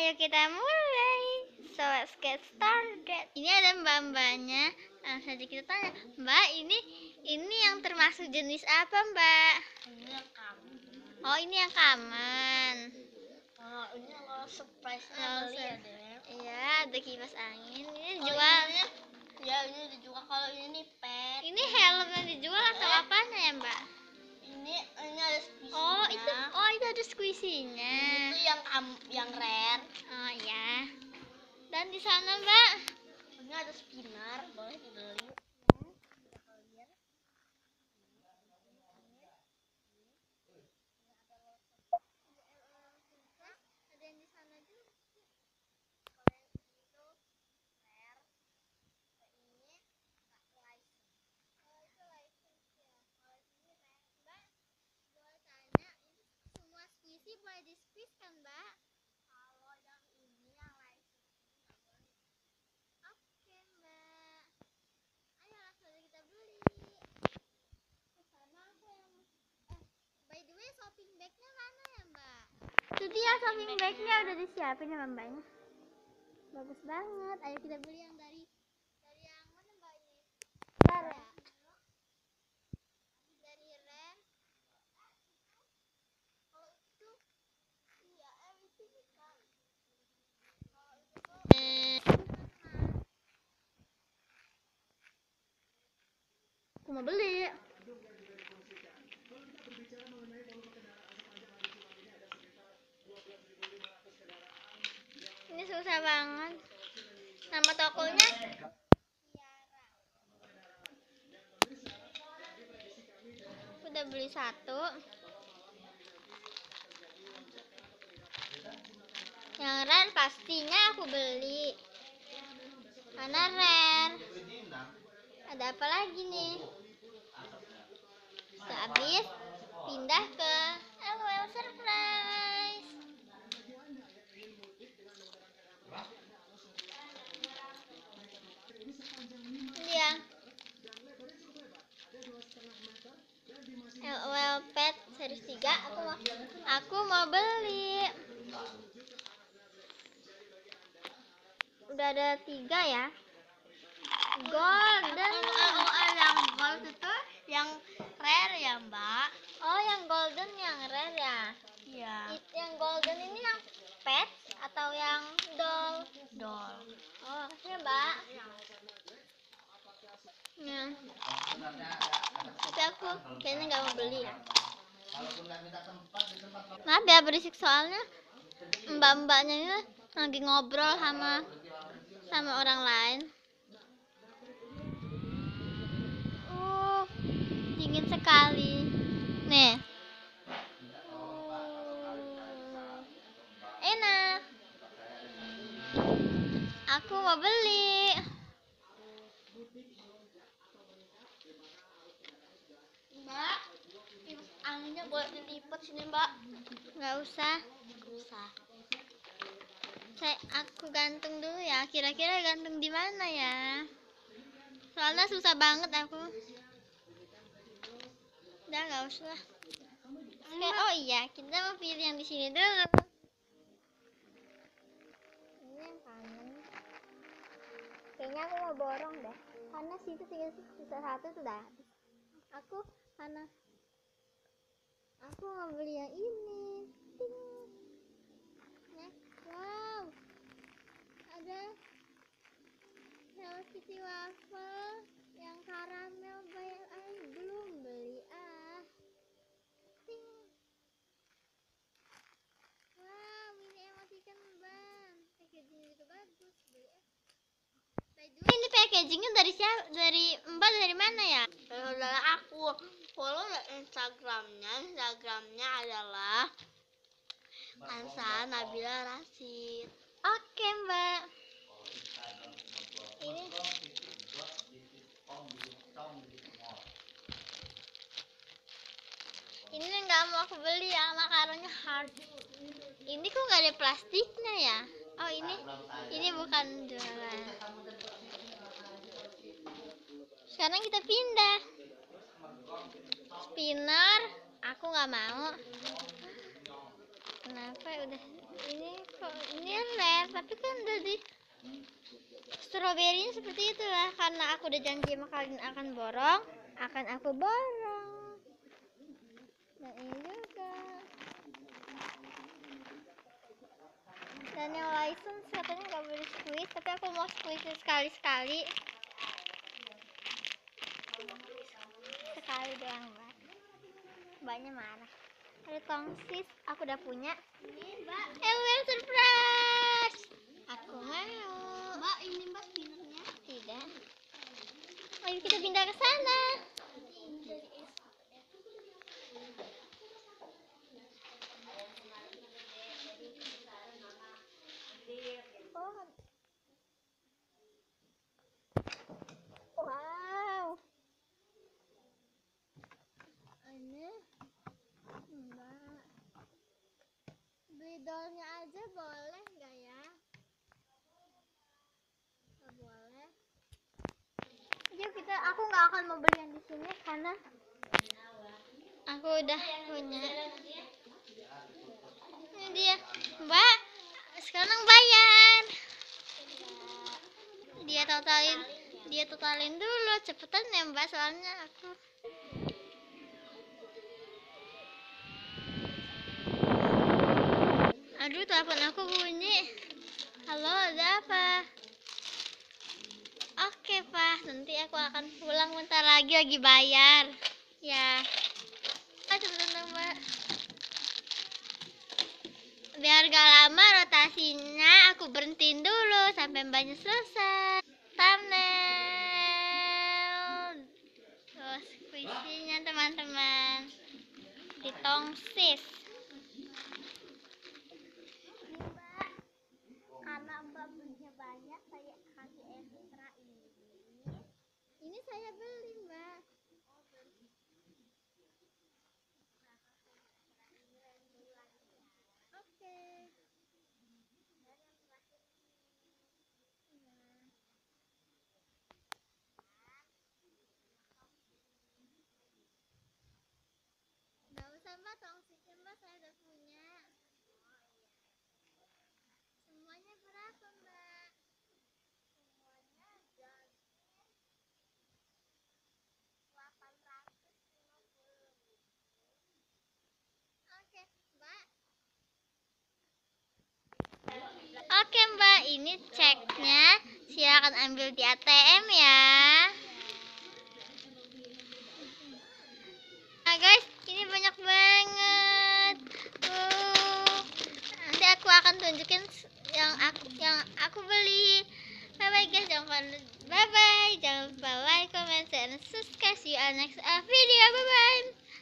Ayo kita mulai. So let's get started. Ini ada mbak-mbaknya. Langsung saja kita tanya, Mbak, ini yang termasuk jenis apa, Mbak? Ini yang common. Oh, ini yang common. Oh, ini kalau surprise-nya Oh, beli ya, Dek. Iya, ada kipas angin. Ini Oh, dijual. Ya, ini dijual. Kalau ini pet. Ini helm yang dijual atau apanya ya, Mbak? Ini ada squishy-nya. Oh, itu ada squishy-nya. Itu yang rare. Oh, ya. Dan di sana, Mbak, Ini ada spinner, boleh dibeli. ada yang di sana juga. Semua squishy boleh di squeeze kan, Mbak? Kalau yang ini yang license oke, Mbak. Ayo langsung aja kita beli. Sama aku yang by the way, shopping bag-nya mana ya, Mbak? Itu dia shopping bag-nya udah disiapin sama Mbaknya. Bagus banget. Ayo kita beli yang dari yang mana, Mbak, ini? Rare ya? Dari Rare. Kalau itu iya, everything kan. Kalau itu tuh aku mau beli. Ini susah banget. Nama tokonya Kiara. Udah beli satu. Yang rare pastinya aku beli. Karena rare. Ada apa lagi nih? Sudah habis, pindah ke LOL surprise. Iya. LOL Pet series 3 aku mau beli. Udah ada 3 ya. Golden. Yang gold itu yang rare ya, Mbak? Oh, yang golden yang rare ya. Iya. Yang golden ini yang pet atau yang doll? Doll. Oh, ya, Mbak. Ya. Tapi aku kayaknya nggak mau beli ya. Maaf ya berisik, soalnya mbak-mbaknya ini lagi ngobrol sama orang lain. Dingin sekali. Nih. Enak. Aku mau beli. Mbak, kipas anginnya boleh dilipat sini, Mbak. Nggak usah. Usah. Aku gantung dulu ya. Kira-kira gantung di mana ya? Soalnya susah banget aku. Udah nggak usah. Oh iya, kita mau pilih yang di sini dulu. Ini yang kanan. Kayaknya aku mau borong deh. Karena situ sisa satu tuh dah. Aku mau beli yang ini. Ting. Wow. Ada Hello Kitty waffle yang karamel belum beli Ting. Wow, ini emoticon ban. Packaging juga bagus, beli By the way, ini packagingnya dari siapa? Dari Mbak, dari mana ya? Dari aku. Follow Instagramnya adalah Ansa Nabila Rasid. Oke, Mbak. Ini nggak mau aku beli ya, makaronnya hard. Ini kok nggak ada plastiknya ya? Oh, ini bukan jualan. Sekarang kita pindah. Spinner, aku nggak mau. Kenapa udah Ini kok ini rare, tapi kan udah di stroberinya seperti itulah. Karena aku udah janji sama kalian akan borong, akan aku borong. Dan ini juga. Dan yang license katanya nggak boleh squeeze, tapi aku mau squeeze sekali-sekali. Sekali doang, Mbak. Mbaknya marah. Ada tongsis, aku udah punya. Well, surprise. Aku mau. Mbak, ini Mbak spinnernya. Tidak. Ayo kita pindah ke sana. Oh. Wow. Ini Mbak. Beli dollnya aja boleh nggak ya? Nggak boleh. Yuk kita, aku nggak akan mau beli yang di sini karena aku udah punya. Ini dia, Mbak. Sekarang bayar. Dia totalin dulu, cepetan ya Mbak, soalnya aku. Aduh, telepon aku bunyi. Halo, ada apa? Oke Pak, nanti aku akan pulang bentar lagi bayar. Ya. Cepetan Mbak. Biar gak lama rotasinya, aku berhentiin dulu sampai Mbaknya selesai. Thumbnail. Terus squishy-nya teman-teman. Di tongsis. Ini Mbak, karena Mbak belinya banyak, saya kasih ekstra ini. Ini saya beli Mbak. Oke. Nggak usah Mbak, tongsisnya Mbak saya udah punya. Semuanya berapa Mbak? Semuanya jadi 850. Oke Mbak. Oke Mbak, ini ceknya. Silakan ambil di ATM ya. Nah guys, ini banyak banget. Nanti aku akan tunjukin yang aku beli. Bye bye guys, bye bye, jangan lupa like, comment, share, and subscribe. See you on next video. Bye bye.